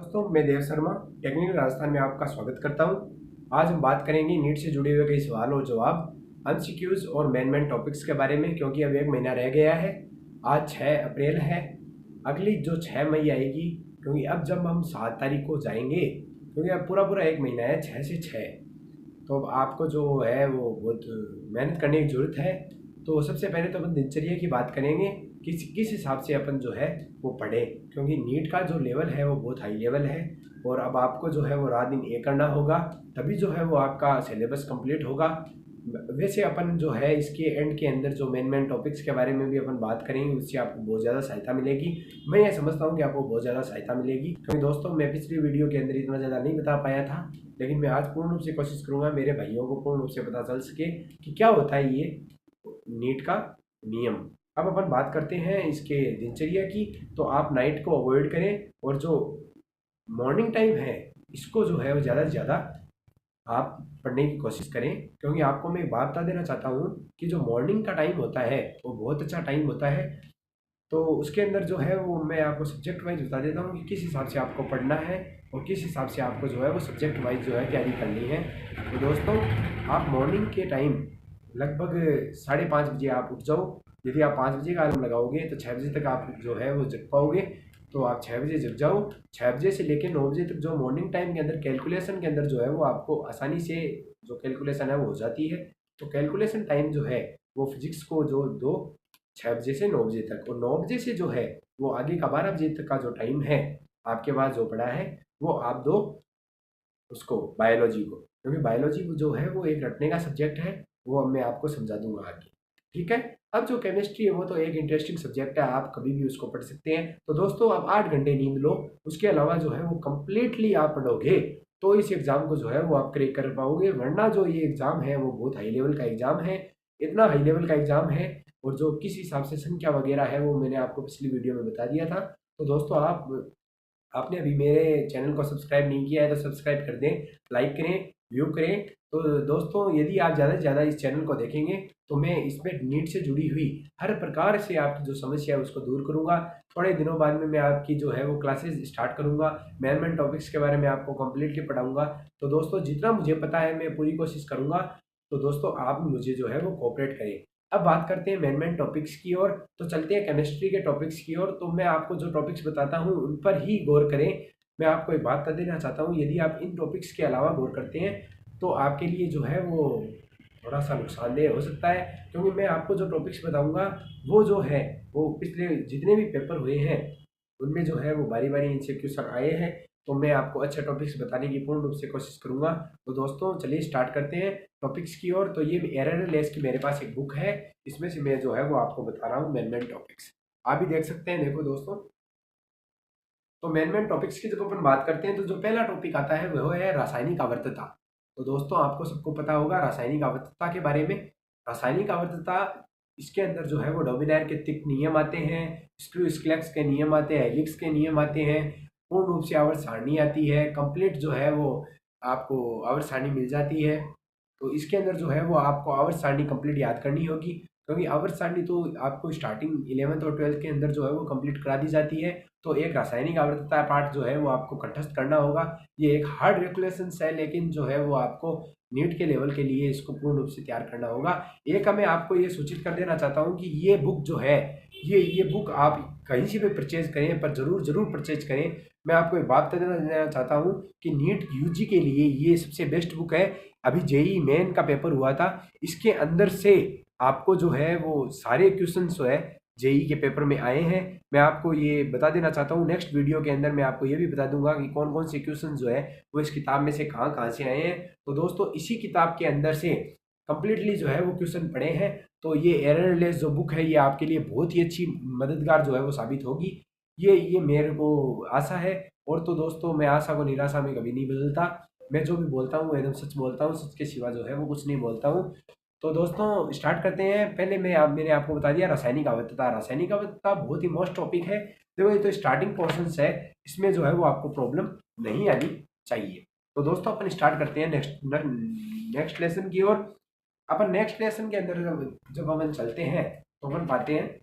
दोस्तों, मैं देव शर्मा टेक्निकल राजस्थान में आपका स्वागत करता हूं। आज हम बात करेंगे नीट से जुड़े हुए कई सवाल और जवाब, एमसीक्यूज और मेन टॉपिक्स के बारे में, क्योंकि अब एक महीना रह गया है। आज 6 अप्रैल है। अगली जो 6 मई आएगी, क्योंकि अब जब हम 7 तारीख को जाएंगे, क्योंकि अब पूरा पूरा एक महीना है 6 से 6। तो अब आपको जो है वो बहुत मेहनत करने की ज़रूरत है। तो सबसे पहले तो अपन दिनचर्या की बात करेंगे, किस हिसाब से अपन जो है वो पढ़ें, क्योंकि नीट का जो लेवल है वो बहुत हाई लेवल है। और अब आपको जो है वो रात दिन एक करना होगा, तभी जो है वो आपका सिलेबस कंप्लीट होगा। वैसे अपन जो है इसके एंड के अंदर जो मेन टॉपिक्स के बारे में भी अपन बात करेंगे, उससे आपको बहुत ज़्यादा सहायता मिलेगी। मैं ये समझता हूँ कि आपको बहुत ज़्यादा सहायता मिलेगी, क्योंकि दोस्तों मैं पिछली वीडियो के अंदर इतना ज़्यादा नहीं बता पाया था, लेकिन मैं आज पूर्ण रूप से कोशिश करूँगा मेरे भाइयों को पूर्ण रूप से पता चल सके कि क्या होता है ये नीट का नियम। अब अपन बात करते हैं इसके दिनचर्या की। तो आप नाइट को अवॉइड करें, और जो मॉर्निंग टाइम है इसको जो है वो ज़्यादा से ज़्यादा आप पढ़ने की कोशिश करें। क्योंकि आपको मैं एक बात बता देना चाहता हूँ कि जो मॉर्निंग का टाइम होता है वो बहुत अच्छा टाइम होता है। तो उसके अंदर जो है वो मैं आपको सब्जेक्ट वाइज बता देता हूँ कि किस हिसाब से आपको पढ़ना है और किस हिसाब से आपको जो है वो सब्जेक्ट वाइज जो है तैयारी करनी है। तो दोस्तों, आप मॉर्निंग के टाइम लगभग 5:30 बजे आप उठ जाओ। यदि आप 5 बजे का अलार्म लगाओगे तो 6 बजे तक आप जो है वो जग पाओगे। तो आप 6 बजे जग जाओ। 6 बजे से लेकर 9 बजे तक जो मॉर्निंग टाइम के अंदर कैलकुलेशन के अंदर जो है वो आपको आसानी से जो कैलकुलेशन है वो हो जाती है। तो कैलकुलेशन टाइम जो है वो फिजिक्स को जो दो 6 बजे से 9 बजे तक, और 9 बजे से जो है वो आगे का 12 बजे तक का जो टाइम है आपके पास जो पड़ा है वो आप दो उसको बायोलॉजी को, क्योंकि बायोलॉजी जो है वो एक रटने का सब्जेक्ट है। वो अब मैं आपको समझा दूंगा आगे। ठीक है। अब जो केमिस्ट्री है वो तो एक इंटरेस्टिंग सब्जेक्ट है, आप कभी भी उसको पढ़ सकते हैं। तो दोस्तों, आप 8 घंटे नींद लो, उसके अलावा जो है वो कंप्लीटली आप पढ़ोगे तो इस एग्जाम को जो है वो आप क्रैक कर पाओगे। वरना जो ये एग्जाम है वो बहुत हाई लेवल का एग्जाम है, इतना हाई लेवल का एग्जाम है। और जो किस हिसाब से संख्या वगैरह है वो मैंने आपको पिछली वीडियो में बता दिया था। तो दोस्तों, आपने अभी मेरे चैनल को सब्सक्राइब नहीं किया है तो सब्सक्राइब कर दें, लाइक करें, व्यू करें। तो दोस्तों, यदि आप ज़्यादा से ज़्यादा इस चैनल को देखेंगे तो मैं इसमें नीट से जुड़ी हुई हर प्रकार से आपकी जो समस्या है उसको दूर करूंगा। थोड़े दिनों बाद में मैं आपकी जो है वो क्लासेस स्टार्ट करूंगा, मेन टॉपिक्स के बारे में आपको कम्प्लीटली पढ़ाऊंगा। तो दोस्तों, जितना मुझे पता है मैं पूरी कोशिश करूंगा। तो दोस्तों, आप मुझे जो है वो कोऑपरेट करें। अब बात करते हैं मेन टॉपिक्स की ओर। तो चलते हैं केमिस्ट्री के टॉपिक्स की ओर। तो मैं आपको जो टॉपिक्स बताता हूँ उन पर ही गौर करें। मैं आपको एक बात कर देना चाहता हूँ, यदि आप इन टॉपिक्स के अलावा गौर करते हैं तो आपके लिए जो है वो थोड़ा सा नुकसानदेह हो सकता है। क्योंकि मैं आपको जो टॉपिक्स बताऊंगा वो जो है वो पिछले जितने भी पेपर हुए हैं उनमें जो है वो बारी बारी इनसे क्वेश्चन आए हैं। तो मैं आपको अच्छे टॉपिक्स बताने की पूर्ण रूप से कोशिश करूंगा। तो दोस्तों, चलिए स्टार्ट करते हैं टॉपिक्स की ओर। तो ये एरर लेस की मेरे पास एक बुक है, इसमें से मैं जो है वो आपको बता रहा हूँ मेन टॉपिक्स। आप भी देख सकते हैं, देखो दोस्तों। तो मेन टॉपिक्स की जब अपन बात करते हैं तो जो पहला टॉपिक आता है वह है रासायनिक आवर्तता। तो दोस्तों, आपको सबको पता होगा रासायनिक आवर्तता के बारे में। रासायनिक आवर्तता, इसके अंदर जो है वो डोमिनायर के तिक नियम आते हैं, स्क्रू स्क्लैक्स के नियम आते हैं, हेलिक्स के नियम आते हैं, पूर्ण रूप से आवर्त सारणी आती है, कंप्लीट जो है वो आपको आवर्त सारणी मिल जाती है। तो इसके अंदर जो है वो आपको आवर्त सारणी कंप्लीट याद करनी होगी, क्योंकि आवर्त सारणी तो आपको स्टार्टिंग 11th और 12th के अंदर जो है वो कंप्लीट करा दी जाती है। तो एक रासायनिक आवर्तता पार्ट जो है वो आपको कंठस्थ करना होगा। ये एक हार्ड रेगुलेशंस है, लेकिन जो है वो आपको नीट के लेवल के लिए इसको पूर्ण रूप से तैयार करना होगा। एक मैं आपको ये सूचित कर देना चाहता हूँ कि ये बुक जो है ये बुक आप कहीं से भी परचेज करें, पर जरूर जरूर परचेज करें। मैं आपको एक बात बता देना चाहता हूँ कि नीट यूजी के लिए ये सबसे बेस्ट बुक है। अभी जेई मेन का पेपर हुआ था, इसके अंदर से आपको जो है वो सारे क्वेश्चन जो है जेई के पेपर में आए हैं। मैं आपको ये बता देना चाहता हूँ, नेक्स्ट वीडियो के अंदर मैं आपको ये भी बता दूंगा कि कौन कौन से क्वेश्चन जो है वो इस किताब में से कहाँ कहाँ से आए हैं। तो दोस्तों, इसी किताब के अंदर से कंप्लीटली जो है वो क्वेश्चन पढ़े हैं। तो ये एररलेस जो बुक है ये आपके लिए बहुत ही अच्छी मददगार जो है वो साबित होगी। ये मेरे को आशा है। और तो दोस्तों, मैं आशा को निराशा में कभी नहीं बदलता। मैं जो भी बोलता हूँ एकदम सच बोलता हूँ, सच के सिवा जो है वो कुछ नहीं बोलता हूँ। तो दोस्तों, स्टार्ट करते हैं। पहले मैंने आपको बता दिया रासायनिक आवर्तता। रासायनिक आवर्तता बहुत ही मोस्ट टॉपिक है। देखो, ये तो स्टार्टिंग पोर्शंस है, इसमें जो है वो आपको प्रॉब्लम नहीं आनी चाहिए। तो दोस्तों, अपन स्टार्ट करते हैं नेक्स्ट लेसन की ओर। अपन नेक्स्ट लेसन के अंदर जब अपन चलते हैं तो अपन पाते हैं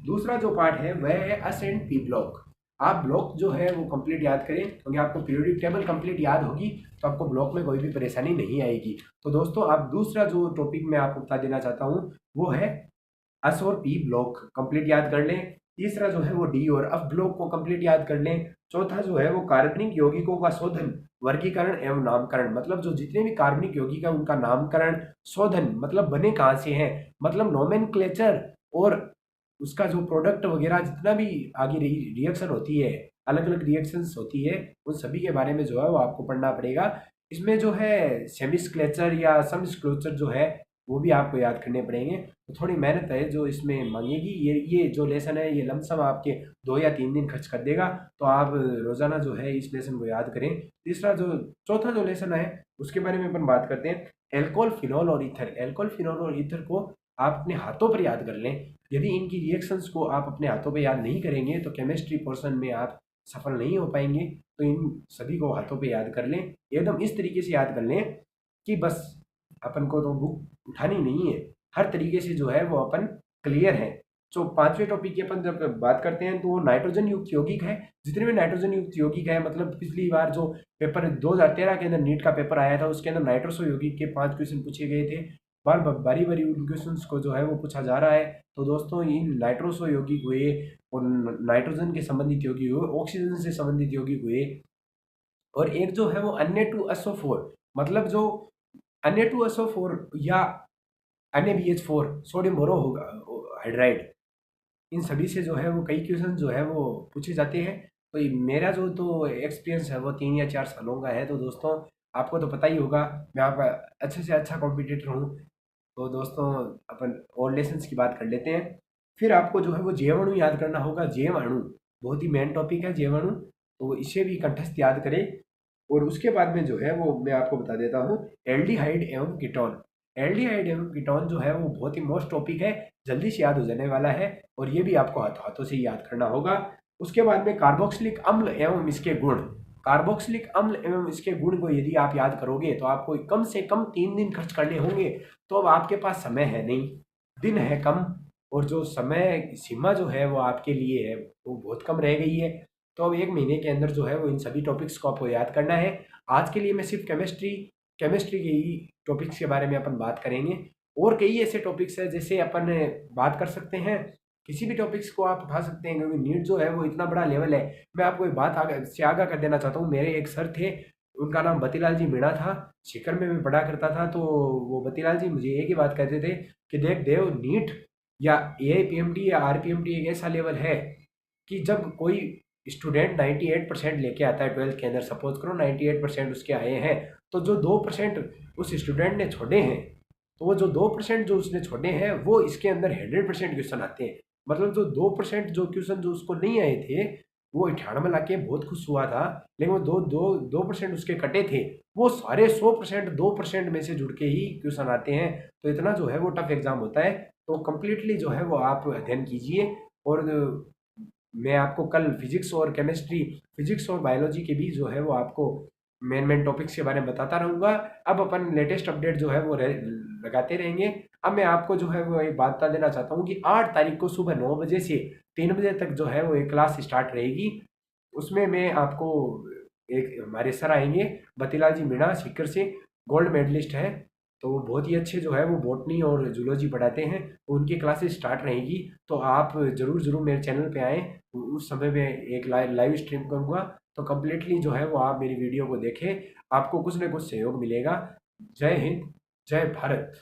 दूसरा जो पार्ट है वह है अस एंड पी ब्लॉक। आप ब्लॉक जो है वो कंप्लीट याद करें, क्योंकि आपको पीरियोडिक टेबल कंप्लीट याद होगी तो आपको ब्लॉक में कोई भी परेशानी नहीं आएगी। तो दोस्तों, आप दूसरा जो टॉपिक मैं आपको बता देना चाहता हूँ वो है एस और पी ब्लॉक कंप्लीट याद कर लें। तीसरा जो है वो डी और एफ ब्लॉक को कंप्लीट याद कर लें। चौथा जो है वो कार्बनिक यौगिकों का शोधन, वर्गीकरण एवं नामकरण, मतलब जो जितने भी कार्बनिक यौगिक है उनका नामकरण, शोधन मतलब बने कहाँ से हैं, मतलब नोमेनक्लेचर, और उसका जो प्रोडक्ट वगैरह जितना भी आगे रिएक्शन होती है, अलग अलग रिएक्शंस होती है, उन सभी के बारे में जो है वो आपको पढ़ना पड़ेगा। इसमें जो है सेमिस्क्लेचर या समस्क्लोचर जो है वो भी आपको याद करने पड़ेंगे। तो थोड़ी मेहनत है जो इसमें मांगेगी। ये जो लेसन है ये लमसम आपके 2 या 3 दिन खर्च कर देगा। तो आप रोजाना जो है इस लेसन को याद करें। तीसरा जो चौथा जो लेसन है उसके बारे में अपन बात करते हैं, एल्कोहल, फिनॉल और ईथर। एल्कोहल, फिनॉल और ईथर को आप अपने हाथों पर याद कर लें। यदि इनकी रिएक्शंस को आप अपने हाथों पे याद नहीं करेंगे तो केमिस्ट्री पोर्शन में आप सफल नहीं हो पाएंगे। तो इन सभी को हाथों पे याद कर लें, एकदम इस तरीके से याद कर लें कि बस अपन को तो बुक उठानी नहीं है, हर तरीके से जो है वो अपन क्लियर है। तो पांचवें टॉपिक की अपन जब बात करते हैं तो वो नाइट्रोजन युक्त यौगिक है। जितने भी नाइट्रोजन युक्त यौगिक है, मतलब पिछली बार जो पेपर 2013 के अंदर नीट का पेपर आया था उसके अंदर नाइट्रोसो यौगिक के 5 क्वेश्चन पूछे गए थे। बार बारी बारी उन क्वेश्चंस को जो है वो पूछा जा रहा है। तो दोस्तों, इन नाइट्रोसो यौगिक हुए और नाइट्रोजन के संबंधित यौगिक हुए, ऑक्सीजन से संबंधित यौगिक हुए, और एक जो है वो Na2SO4, मतलब जो Na2SO4 या NaBH4 सोडियम बोरो होगा हाइड्राइड, इन सभी से जो है वो कई क्वेश्चन जो है वो पूछे जाते हैं। तो मेरा जो तो एक्सपीरियंस है वो 3 या 4 सालों का है। तो दोस्तों, आपको तो पता ही होगा मैं आपका अच्छे से अच्छा कॉम्पिटिटर हूँ। तो दोस्तों, अपन और लेसन्स की बात कर लेते हैं। फिर आपको जो है वो जीवाणु याद करना होगा। जीवाणु बहुत ही मेन टॉपिक है, जीवाणु, तो इसे भी कंठस्थ याद करें। और उसके बाद में जो है वो मैं आपको बता देता हूँ, एल्डिहाइड एवं कीटोन। एल्डिहाइड एवं कीटोन जो है वो बहुत ही मोस्ट टॉपिक है, जल्दी से याद हो जाने वाला है, और ये भी आपको हाथों हाथों से याद करना होगा। उसके बाद में कार्बोक्सिलिक अम्ल एवं इसके गुण। कार्बोक्सिलिक अम्ल एवं इसके गुण को यदि आप याद करोगे तो आपको कम से कम 3 दिन खर्च करने होंगे। तो अब आपके पास समय है नहीं, दिन है कम, और जो समय सीमा जो है वो आपके लिए है वो बहुत कम रह गई है। तो अब 1 महीने के अंदर जो है वो इन सभी टॉपिक्स को आपको याद करना है। आज के लिए मैं सिर्फ केमिस्ट्री के ही टॉपिक्स के बारे में अपन बात करेंगे। और कई ऐसे टॉपिक्स है जैसे अपन बात कर सकते हैं, किसी भी टॉपिक्स को आप उठा सकते हैं, क्योंकि नीट जो है वो इतना बड़ा लेवल है। मैं आपको एक बात आगे से आगाह कर देना चाहता हूँ। मेरे एक सर थे, उनका नाम बतीलाल जी मीणा था, सीकर में मैं पढ़ा करता था। तो वो बतीलाल जी मुझे एक ही बात कहते थे कि देख देव, नीट या AIPMT या RPMT एक ऐसा लेवल है कि जब कोई स्टूडेंट 98% लेके आता है 12th के अंदर, सपोज करो 98% उसके आए हैं, तो जो 2% उस स्टूडेंट ने छोड़े हैं, तो वो जो 2% जो उसने छोड़े हैं वो इसके अंदर 100% क्वेश्चन आते हैं। मतलब जो 2% जो क्वेश्चन जो उसको नहीं आए थे वो 98 ला के बहुत खुश हुआ था, लेकिन वो 2% उसके कटे थे, वो सारे 100% 2% में से जुड़ के ही क्वेश्चन आते हैं। तो इतना जो है वो टफ एग्जाम होता है। तो कंप्लीटली जो है वो आप अध्ययन कीजिए। और मैं आपको कल फिजिक्स और बायोलॉजी के भी जो है वो आपको मेन टॉपिक्स के बारे में बताता रहूँगा। अब अपन लेटेस्ट अपडेट जो है वो लगाते रहेंगे। अब मैं आपको जो है वो एक बात बता देना चाहता हूँ कि 8 तारीख को सुबह 9 बजे से 3 बजे तक जो है वो एक क्लास स्टार्ट रहेगी। उसमें मैं आपको, एक हमारे सर आएंगे बतीलाल जी मीणा, सीकर से, गोल्ड मेडलिस्ट है। तो वो बहुत ही अच्छे जो है वो बॉटनी और जूलॉजी पढ़ाते हैं। तो उनकी क्लासेस स्टार्ट रहेगी। तो आप ज़रूर ज़रूर मेरे चैनल पे आएँ, उस समय में एक लाइव स्ट्रीम करूँगा। तो कम्प्लीटली जो है वो आप मेरी वीडियो को देखें, आपको कुछ न कुछ सहयोग मिलेगा। जय हिंद, जय भारत।